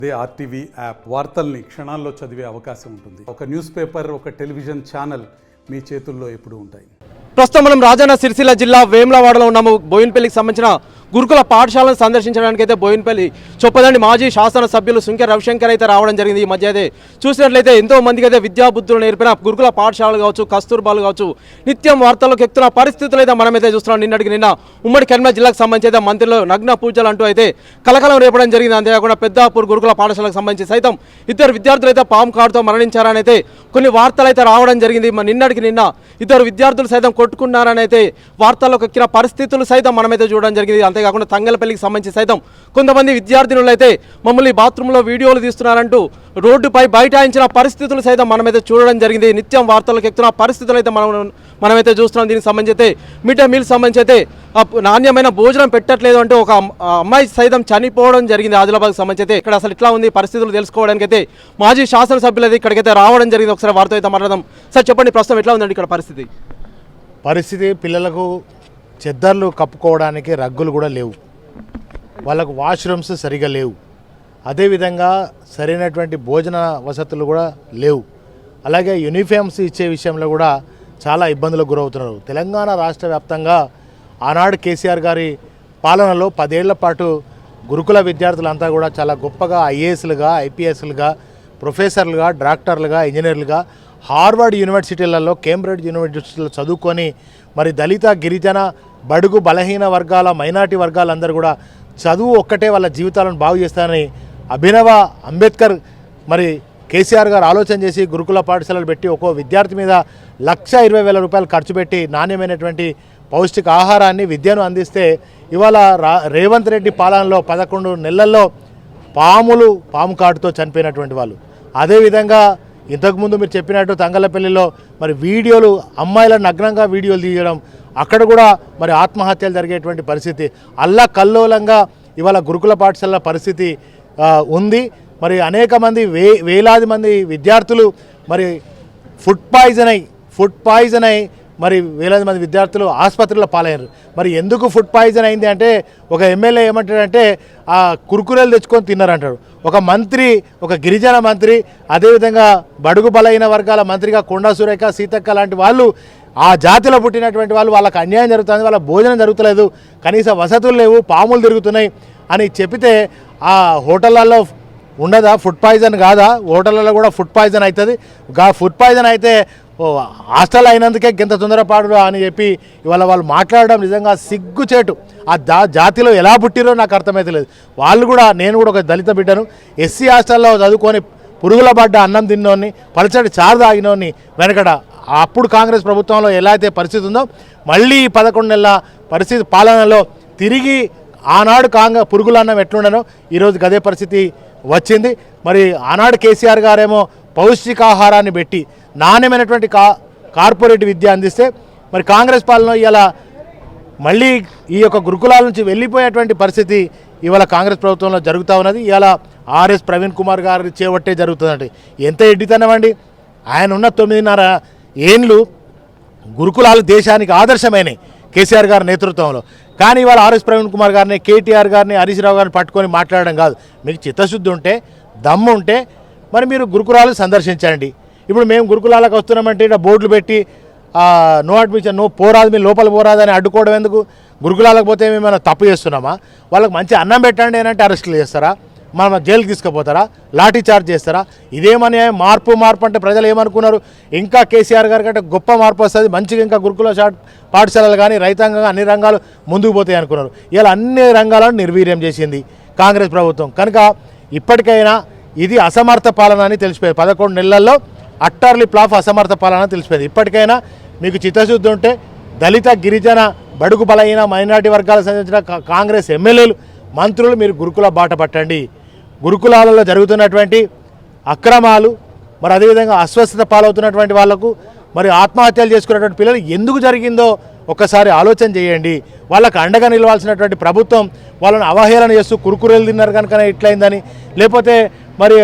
అదే RTV app వార్తల్ని క్షణాల్లో చదివే అవకాశం ఉంటుంది. ఒక న్యూస్ పేపర్, ఒక టెలివిజన్ ఛానల్ మీ చేతుల్లో ఎప్పుడూ ఉంటాయి. ప్రస్తుతం మనం రాజన్న సిరిసిల్ల జిల్లా వేములవాడలో ఉన్నాము. బోయినపల్లికి సంబంధించిన గురుకుల పాఠశాలను సందర్శించడానికి అయితే బోయినపల్లి చొప్పదండి మాజీ శాసన సభ్యులు సుంకె రవిశంకర్ అయితే రావడం జరిగింది. ఈ మధ్య అయితే చూసినట్లయితే ఎంతో మందికి అయితే విద్యాబుద్ధులు నేర్పిన గురుకుల పాఠశాలలు కావచ్చు, కస్తూర్బాలు కావచ్చు, నిత్యం వార్తల్లోకి ఎక్కుతున్న పరిస్థితులు అయితే మనమైతే చూస్తున్నాం. నిన్నటికి నిన్న ఉమ్మడి కరీంనగర్ జిల్లాకు సంబంధించి అయితే మంత్రులు నగ్న పూజలు అంటూ అయితే కలకలం రేపడం జరిగింది. అంతేకాకుండా పెద్దాపూర్ గురుకుల పాఠశాలకు సంబంధించి సైతం ఇద్దరు విద్యార్థులు అయితే పాము కాటుతో మరణించారని అయితే కొన్ని వార్తలు అయితే రావడం జరిగింది. నిన్నటికి నిన్న ఇద్దరు విద్యార్థులు సైతం కొట్టుకున్నారని అయితే వార్తల్లోకి ఎక్కిన పరిస్థితులు సైతం మనమైతే చూడడం జరిగింది. అంతేకాకుండా తంగలపల్లికి సంబంధించి సైతం కొంతమంది విద్యార్థినులు అయితే మమ్మల్ని బాత్రూంలో వీడియోలు తీస్తున్నారంటూ రోడ్డుపై బైఠాయించిన పరిస్థితులు సైతం మనమైతే చూడడం జరిగింది. నిత్యం వార్తలకు ఎక్కుతున్న పరిస్థితులు అయితే మనమైతే చూస్తున్నాం. దీనికి సంబంధించి అయితే మిడ్ డే మీల్ సంబంధించి అయితే నాణ్యమైన భోజనం పెట్టట్లేదు అంటూ ఒక అమ్మాయి సైతం చనిపోవడం జరిగింది. ఆదిలాబాద్కి సంబంధించి అయితే ఇక్కడ అసలు ఇట్లా ఉంది పరిస్థితులు తెలుసుకోవడానికి అయితే మాజీ శాసనసభ్యులు అయితే ఇక్కడికైతే రావడం జరిగింది. ఒకసారి వారితో అయితే మాట్లాడదాం. సార్ చెప్పండి, ప్రస్తుతం ఎట్లా ఉందండి ఇక్కడ పరిస్థితి? పిల్లలకు చెద్దర్లు కప్పుకోవడానికి రగ్గులు కూడా లేవు, వాళ్ళకు వాష్రూమ్స్ సరిగా లేవు, అదేవిధంగా సరైనటువంటి భోజన వసతులు కూడా లేవు, అలాగే యూనిఫామ్స్ ఇచ్చే విషయంలో కూడా చాలా ఇబ్బందులకు గురవుతున్నారు. తెలంగాణ రాష్ట్ర వ్యాప్తంగా ఆనాడు కేసీఆర్ గారి పాలనలో 10 ఏళ్ల పాటు గురుకుల విద్యార్థులంతా కూడా చాలా గొప్పగా ఐఏఎస్లుగా, ఐపీఎస్లుగా, ప్రొఫెసర్లుగా, డాక్టర్లుగా, ఇంజనీర్లుగా హార్వర్డ్ యూనివర్సిటీలలో, కేంబ్రిడ్జ్ యూనివర్సిటీలో చదువుకొని మరి దళిత, గిరిజన, బడుగు, బలహీన వర్గాల, మైనార్టీ వర్గాలందరూ కూడా చదువు ఒక్కటే వాళ్ళ జీవితాలను బాగు చేస్తారని అభినవ అంబేద్కర్ మరి కేసీఆర్ గారు ఆలోచన చేసి గురుకుల పాఠశాలలు పెట్టి ఒక్కో విద్యార్థి మీద 1,20,000 రూపాయలు ఖర్చు పెట్టి నాణ్యమైనటువంటి పౌష్టిక ఆహారాన్ని, విద్యను అందిస్తే ఇవాళ రేవంత్ రెడ్డి పాలనలో 11 నెలల్లో పాము కాటుతో చనిపోయినటువంటి వాళ్ళు. అదేవిధంగా ఇంతకుముందు మీరు చెప్పినట్టు తంగలపల్లిలో మరి వీడియోలు, అమ్మాయిల నగ్నంగా వీడియోలు తీయడం, అక్కడ కూడా మరి ఆత్మహత్యలు జరిగేటువంటి పరిస్థితి అల్లకల్లోలంగా ఇవాళ గురుకుల పాఠశాలల పరిస్థితి ఉంది. మరి అనేక మంది వేలాది మంది విద్యార్థులు మరి ఫుడ్ పాయిజన్ అయి మరి వేలాది మంది విద్యార్థులు ఆసుపత్రిలో పాలయ్యారు. మరి ఎందుకు ఫుడ్ పాయిజన్ అయింది అంటే ఒక ఎమ్మెల్యే ఏమంటాడంటే ఆ కురుకురేలు తెచ్చుకొని తిన్నారంటాడు. ఒక మంత్రి, ఒక గిరిజన మంత్రి, అదేవిధంగా బడుగు బలైన వర్గాల మంత్రిగా కొండా సురేఖ, సీతక్క లాంటి వాళ్ళు, ఆ జాతిలో పుట్టినటువంటి వాళ్ళు, వాళ్ళకి అన్యాయం జరుగుతుంది, వాళ్ళ భోజనం జరుగుతలేదు, కనీస వసతులు లేవు, పాములు తిరుగుతున్నాయి అని చెప్పితే ఆ హోటళ్ళల్లో ఉండదా? ఫుడ్ పాయిజన్ కాదా? హోటళ్ళలో కూడా ఫుడ్ పాయిజన్ అవుతుంది. ఫుడ్ పాయిజన్ అయితే హాస్టల్ అయినందుకే గింత తొందరపాటు అని చెప్పి ఇవాళ వాళ్ళు మాట్లాడడం నిజంగా సిగ్గుచేటు. ఆ జాతిలో ఎలా పుట్టిరో నాకు అర్థమైతలేదు. వాళ్ళు కూడా, నేను కూడా ఒక దళిత బిడ్డను, ఎస్సీ హాస్టల్లో చదువుకొని పురుగుల పడ్డ అన్నం తిన్నోని, పలచటి చారు తాగినోని వెనకడ అప్పుడు కాంగ్రెస్ ప్రభుత్వంలో ఎలా అయితే పరిస్థితి ఉందో మళ్ళీ 11 నెలల పరిస్థితి పాలనలో తిరిగి ఆనాడు పురుగుల అన్నం ఎట్లుండనో ఈరోజు గదే పరిస్థితి వచ్చింది. మరి ఆనాడు కేసీఆర్ గారేమో పౌష్టికాహారాన్ని పెట్టి నాణ్యమైనటువంటి కార్పొరేట్ విద్య అందిస్తే మరి కాంగ్రెస్ పాలన ఇలా మళ్ళీ ఈ యొక్క గురుకులాల నుంచి వెళ్ళిపోయేటువంటి పరిస్థితి ఇవాళ కాంగ్రెస్ ప్రభుత్వంలో జరుగుతూ ఉన్నది. ఇవాళ ఆర్ఎస్ ప్రవీణ్ కుమార్ గారి చేపట్టే జరుగుతుందండి. ఎంత ఎడ్డితనం అండి! ఆయన ఉన్న 9.5 ఏండ్లు గురుకులాలు దేశానికి ఆదర్శమైనవి కేసీఆర్ గారి నేతృత్వంలో. కానీ ఇవాళ ఆర్ఎస్ ప్రవీణ్ కుమార్ గారిని, కేటీఆర్ గారిని, హరీష్ రావు గారిని పట్టుకొని మాట్లాడడం కాదు. మీకు చిత్తశుద్ధి ఉంటే, దమ్ము ఉంటే మరి మీరు గురుకులాలు సందర్శించండి. ఇప్పుడు మేము గురుకులాలకు వస్తున్నామంటే ఇక్కడ బోర్డులు పెట్టి నో అడ్మిషన్, నో పోరాదు, మీరు లోపల పోరాదని అడ్డుకోవడం ఎందుకు? గురుకులాలకు పోతే మేమైనా తప్పు చేస్తున్నామా? వాళ్ళకి మంచి అన్నం పెట్టండి అని అంటే అరెస్టులు చేస్తారా? మనం జైలుకి తీసుకుపోతారా? లాఠీ చార్జ్ చేస్తారా? ఇదేమని మార్పు అంటే ప్రజలు ఏమనుకున్నారు? ఇంకా కేసీఆర్ గారి కంటే గొప్ప మార్పు వస్తుంది, మంచిగా ఇంకా గురుకుల పాఠశాలలు కానీ రైతాంగంగా అన్ని రంగాలు ముందుకు పోతాయి అనుకున్నారు. ఇలా అన్ని రంగాలను నిర్వీర్యం చేసింది కాంగ్రెస్ ప్రభుత్వం. కనుక ఇప్పటికైనా ఇది అసమర్థ పాలన అని తెలిసిపోయింది. 11 నెలల్లో అట్టర్లీ ప్లాఫ్ అసమర్థ పాలన తెలిసిపోయింది. ఇప్పటికైనా మీకు చిత్తశుద్ధి ఉంటే దళిత, గిరిజన, బడుగు బలహీన, మైనార్టీ వర్గాలకు సంబంధించిన కాంగ్రెస్ ఎమ్మెల్యేలు, మంత్రులు మీరు గురుకుల బాట పట్టండి. గురుకులాలలో జరుగుతున్నటువంటి అక్రమాలు, మరి అదేవిధంగా అస్వస్థత పాలవుతున్నటువంటి వాళ్లకు, మరి ఆత్మహత్యలు చేసుకున్నటువంటి పిల్లలు ఎందుకు జరిగిందో ఒక్కసారి ఆలోచన చేయండి. వాళ్ళకు అండగా నిలవాల్సినటువంటి ప్రభుత్వం వాళ్ళని అవహేళన చేస్తూ కురుకురేలు తిన్నారు కనుక ఇట్లయిందని, లేకపోతే మరి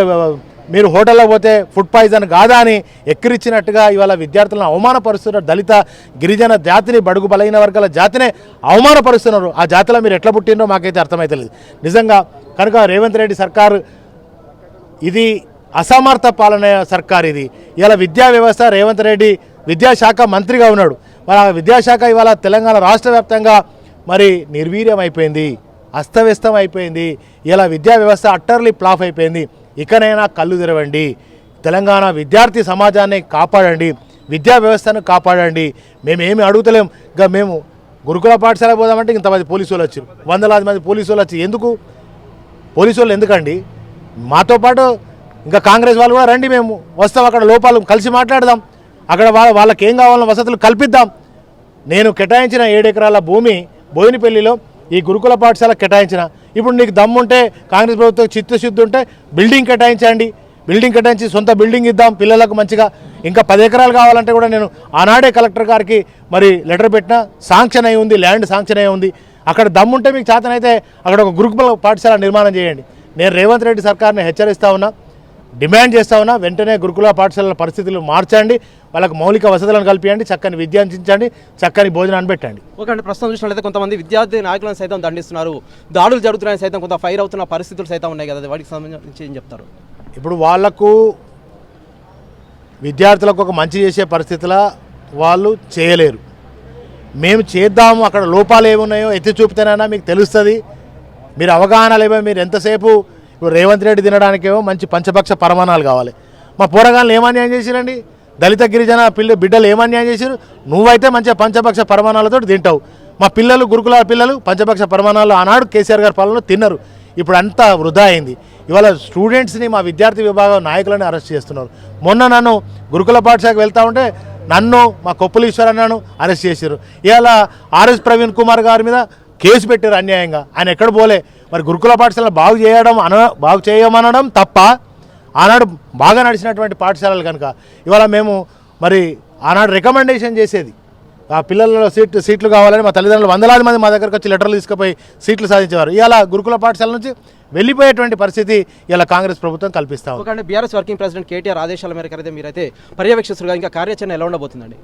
మీరు హోటల్లో పోతే ఫుడ్ పాయిజన్ కాదా అని ఎక్కిరిచ్చినట్టుగా ఇవాళ విద్యార్థులను అవమానపరుస్తున్నారు. దళిత, గిరిజన జాతిని, బడుగు బలైన వర్గాల జాతినే అవమానపరుస్తున్నారు. ఆ జాతిలో మీరు ఎట్లా పుట్టినో మాకైతే అర్థమైతలేదు నిజంగా. కనుక రేవంత్ రెడ్డి సర్కారు ఇది అసమర్థ పాలన సర్కార్. ఇది ఇలా విద్యా వ్యవస్థ రేవంత్ రెడ్డి విద్యాశాఖ మంత్రిగా ఉన్నాడు. మరి ఆ విద్యాశాఖ ఇవాళ తెలంగాణ రాష్ట్ర వ్యాప్తంగా మరి నిర్వీర్యం అయిపోయింది, అస్తవ్యస్తం అయిపోయింది. ఇలా విద్యా వ్యవస్థ అట్టర్లీ ఫ్లాప్ అయిపోయింది. ఇకనైనా కళ్ళు తెరవండి, తెలంగాణ విద్యార్థి సమాజాన్ని కాపాడండి, విద్యా వ్యవస్థను కాపాడండి. మేమేమి అడుగుతలేం. ఇంకా మేము గురుకుల పాఠశాల పోదామంటే ఇంతమంది పోలీసు వాళ్ళు వచ్చారు, వందలాది మంది పోలీసు వాళ్ళు వచ్చి ఎందుకు పోలీసు వాళ్ళు ఎందుకండి? మాతో పాటు ఇంకా కాంగ్రెస్ వాళ్ళు కూడా రండి, మేము వస్తాం, అక్కడ లోపాలు కలిసి మాట్లాడదాం, అక్కడ వాళ్ళకి ఏం కావాలన్న వసతులు కల్పిద్దాం. నేను కేటాయించిన 7 ఎకరాల భూమి బోయినపల్లిలో ఈ గురుకుల పాఠశాల కేటాయించిన. ఇప్పుడు నీకు దమ్ముంటే కాంగ్రెస్ ప్రభుత్వం చిత్తశుద్ధి ఉంటే బిల్డింగ్ కేటాయించండి, బిల్డింగ్ కేటాయించి సొంత బిల్డింగ్ ఇద్దాం పిల్లలకు మంచిగా. ఇంకా 10 ఎకరాలు కావాలంటే కూడా నేను ఆనాడే కలెక్టర్ గారికి మరి లెటర్ పెట్టినా, శాంక్షన్ అయి ఉంది, ల్యాండ్ శాంక్షన్ అయి ఉంది. అక్కడ దమ్ముంటే మీకు చేతనైతే అక్కడ ఒక గురుకుల పాఠశాల నిర్మాణం చేయండి. నేను రేవంత్ రెడ్డి సర్కార్ని హెచ్చరిస్తా ఉన్నా, డిమాండ్ చేస్తా ఉన్నా, వెంటనే గురుకుల పాఠశాలల పరిస్థితులు మార్చండి, వాళ్ళకు మౌలిక వసతులను కల్పించండి, చక్కని విద్య అందించండి, చక్కని భోజనాన్ని పెట్టండి. ఓకే అండి, ప్రస్తుతం చూసినట్లయితే కొంతమంది విద్యార్థి నాయకులను సైతం దండిస్తున్నారు, దాడులు జరుగుతున్నాయని సైతం కొంత ఫైర్ అవుతున్న పరిస్థితులు సైతం ఉన్నాయి కదా, వాటికి సంబంధించి ఏం చెప్తారు? ఇప్పుడు వాళ్లకు విద్యార్థులకు ఒక మంచి చేసే పరిస్థితిలో వాళ్ళు చేయలేరు. మేము చేద్దాము, అక్కడ లోపాలు ఏమున్నాయో ఎత్తి చూపితేనైనా మీకు తెలుస్తుంది. మీరు అవగాహన లేవో, మీరు ఎంతసేపు ఇప్పుడు రేవంత్ రెడ్డి తినడానికేమో మంచి పంచపక్ష పరమాణాలు కావాలి. మా పోరగాళ్ళు ఏమన్యాయం చేసిరండి? దళిత గిరిజన బిడ్డలు ఏమన్యాయం చేశారు? నువ్వైతే మంచిగా పంచపక్ష పరమాణాలతో తింటావు. మా పిల్లలు గురుకుల పిల్లలు పంచపక్ష పరమాణాలు ఆనాడు కేసీఆర్ గారి పాలనలో తిన్నారు. ఇప్పుడు అంతా వృధా అయింది. ఇవాళ స్టూడెంట్స్ని, మా విద్యార్థి విభాగం నాయకులని అరెస్ట్ చేస్తున్నారు. మొన్న నన్ను గురుకుల పాఠశాలకు వెళ్తా ఉంటే నన్ను, మా కొప్పులీశ్వర్ అన్నను అరెస్ట్ చేశారు. ఇవాళ ఆర్ఎస్ ప్రవీణ్ కుమార్ గారి మీద కేసు పెట్టారు అన్యాయంగా. ఆయన ఎక్కడ పోలే. మరి గురుకుల పాఠశాల బాగు చేయమనడం తప్ప, ఆనాడు బాగా నడిచినటువంటి పాఠశాలలు కనుక ఇవాళ మేము మరి ఆనాడు రికమెండేషన్ చేసేది ఆ పిల్లలలో సీట్లు కావాలని మా తల్లిదండ్రులు వందలాది మంది మా దగ్గరకు వచ్చి లెటర్లు తీసుకుపోయి సీట్లు సాధించేవారు. ఇలా గురుకుల పాఠశాల నుంచి వెళ్ళిపోయేటువంటి పరిస్థితి ఇలా కాంగ్రెస్ ప్రభుత్వం కల్పిస్తాం. ఒకటి బీఆర్ఎస్ వర్కింగ్ ప్రెసిడెంట్ కేటీఆర్ ఆదేశాల మేరకు అయితే మీరైతే పర్యవేక్షిస్తుగా ఇంకా కార్యాచరణ ఎలా ఉండబోతుందండి?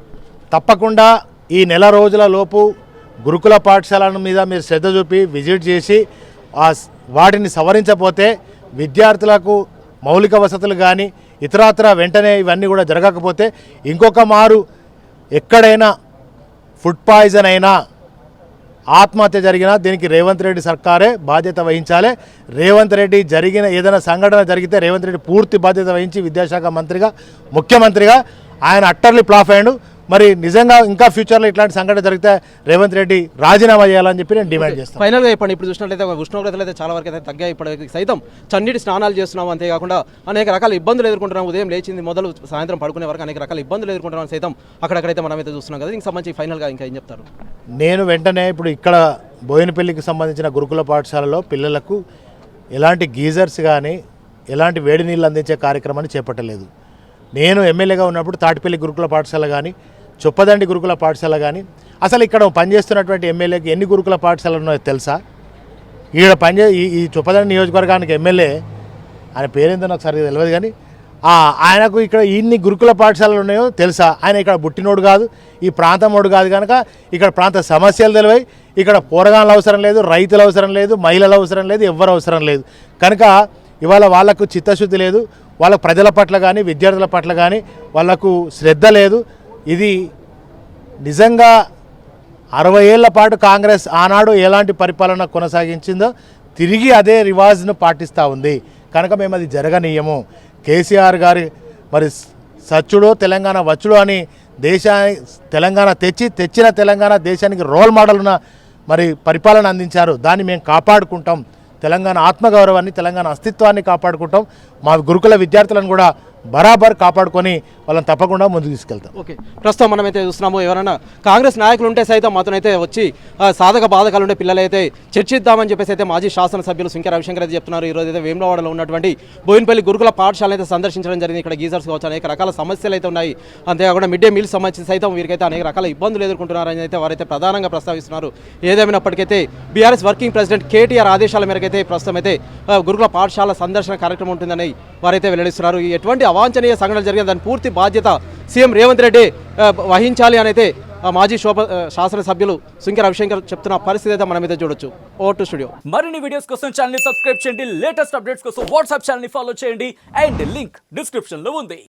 తప్పకుండా ఈ నెల రోజుల లోపు గురుకుల పాఠశాల మీద మీరు శ్రద్ధ చూపి విజిట్ చేసి వాటిని సవరించకపోతే విద్యార్థులకు మౌలిక వసతులు కానీ ఇతరత్ర వెంటనే ఇవన్నీ కూడా జరగకపోతే ఇంకొక మారు ఎక్కడైనా ఫుడ్ పాయిజన్ అయినా, ఆత్మహత్య జరిగినా దీనికి రేవంత్ రెడ్డి సర్కారే బాధ్యత వహించాలి. రేవంత్ రెడ్డి జరిగిన ఏదైనా సంఘటన జరిగితే రేవంత్ రెడ్డి పూర్తి బాధ్యత వహించి విద్యాశాఖ మంత్రిగా, ముఖ్యమంత్రిగా ఆయన అట్టర్లీ ఫ్లాప్ అయ్యాడు. మరి నిజంగా ఇంకా ఫ్యూచర్లో ఇట్లాంటి సంఘటన జరిగితే రేవంత్ రెడ్డి రాజీనామా చేయాలని చెప్పి నేను డిమాండ్ చేస్తాను. ఫైనల్గా చెప్పండి, ఇప్పుడు చూసినట్లయితే ఉష్ణోగ్రతలు అయితే చాలా వరకు అయితే తగ్గాయి. ఇప్పుడు సైతం చన్నీటి స్నానాలు చేస్తున్నాం, అంతేకాకుండా అనేక రకాల ఇబ్బందులు ఎదుర్కొంటున్నాం. ఉదయం లేచింది మొదలు సాయంత్రం పడుకునే వరకు అనేక రకాల ఇబ్బందులు ఎదుర్కొంటున్నాం సైతం అక్కడక్కడైతే మనమైతే చూస్తున్నాం కదా. దీనికి సంబంధించి ఫైనల్గా ఇంకా ఏం చెప్తారు? నేను వెంటనే ఇప్పుడు ఇక్కడ బోయినపల్లికి సంబంధించిన గురుకుల పాఠశాలలో పిల్లలకు ఎలాంటి గీజర్స్ కానీ ఎలాంటి వేడి నీళ్ళు అందించే కార్యక్రమాన్ని చేపట్టలేదు. నేను ఎమ్మెల్యేగా ఉన్నప్పుడు తాటిపల్లి గురుకుల పాఠశాల కానీ, చొప్పదండి గురుకుల పాఠశాల కానీ, అసలు ఇక్కడ పనిచేస్తున్నటువంటి ఎమ్మెల్యేకి ఎన్ని గురుకుల పాఠశాలలు ఉన్నాయో తెలుసా? ఈడ ఈ చొప్పదండి నియోజకవర్గానికి ఎమ్మెల్యే, ఆయన పేరేందో నాకు సరిగ్గా తెలియదు కానీ ఆయనకు ఇక్కడ ఇన్ని గురుకుల పాఠశాలలు ఉన్నాయో తెలుసా? ఆయన ఇక్కడ పుట్టినోడు కాదు, ఈ ప్రాంతమోడు కాదు కనుక ఇక్కడ ప్రాంత సమస్యలు తెలివై, ఇక్కడ పోరగాళ్ళ అవసరం లేదు, రైతుల అవసరం లేదు, మహిళల అవసరం లేదు, ఎవ్వరు అవసరం లేదు. కనుక ఇవాళ వాళ్ళకు చిత్తశుద్ధి లేదు, వాళ్ళ ప్రజల పట్ల కానీ విద్యార్థుల పట్ల కానీ వాళ్ళకు శ్రద్ధ లేదు. ఇది నిజంగా 60 ఏళ్ల పాటు కాంగ్రెస్ ఆనాడు ఎలాంటి పరిపాలన కొనసాగించిందో తిరిగి అదే రివాజ్ను పాటిస్తూ ఉంది. కనుక మేము అది జరగనీయము. కేసీఆర్ గారి మరి సచ్చుడో తెలంగాణ వచ్చుడో అని తెలంగాణ తెచ్చిన తెలంగాణ దేశానికి రోల్ మోడల్న మరి పరిపాలన అందించారు. దాన్ని మేము కాపాడుకుంటాం. తెలంగాణ ఆత్మగౌరవాన్ని, తెలంగాణ అస్తిత్వాన్ని కాపాడుకుంటాం. మా గురుకుల విద్యార్థులను కూడా బరాబర్ కాపాడుకొని వాళ్ళని తప్పకుండా ముందుకు తీసుకెళ్తాం. ఓకే, ప్రస్తుతం మనమైతే చూస్తున్నాము, ఎవరైనా కాంగ్రెస్ నాయకులు ఉంటే సైతం మాతోనైతే వచ్చి సాధక బాధకాలు ఉండే పిల్లలైతే చర్చిద్దామని చెప్పేసి అయితే మాజీ శాసనసభ్యులు సుంకె రవిశంకర్ అయితే చెప్తున్నారు. ఈరోజు అయితే వేములవాడలో ఉన్నటువంటి బోయినపల్లి గురుకుల పాఠశాలను అయితే సందర్శించడం జరిగింది. ఇక్కడ గీజర్స్ కావచ్చు, అనేక రకాల సమస్యలు అయితే ఉన్నాయి. అంతేకాకుండా మిడ్ డే మీల్ సంబంధించి సైతం వీరికైతే అనేక రకాల ఇబ్బందులు ఎదుర్కొంటున్నారని అయితే వారైతే ప్రధానంగా ప్రస్తావిస్తున్నారు. ఏదేమైనప్పటికైతే బీఆర్ఎస్ వర్కింగ్ ప్రెసిడెంట్ కేటీఆర్ ఆదేశాల మేరకు అయితే ప్రస్తుతం అయితే గురుకుల పాఠశాల సందర్శన కార్యక్రమం ఉంటుందని వారైతే వెల్లడిస్తున్నారు. ఎటువంటి అవాంఛనీయ సంఘటనలు జరిగిన దాని పూర్తి బాధ్యత సీఎం రేవంత్ రెడ్డి వహించాలి అని అయితే మాజీ శాసనసభ్యులు సుంకె రవిశంకర్ చెప్తున్న పరిస్థితి అయితే మనం అయితే చూడొచ్చు. Over to studio. మరిన్ని వీడియోస్ కోసం ఛానల్ ని సబ్స్క్రైబ్ చేయండి, లేటెస్ట్ అప్డేట్స్ కోసం వాట్సాప్ ఛానల్ ని ఫాలో చేయండి అండ్ లింక్ డిస్క్రిప్షన్ లో ఉంది.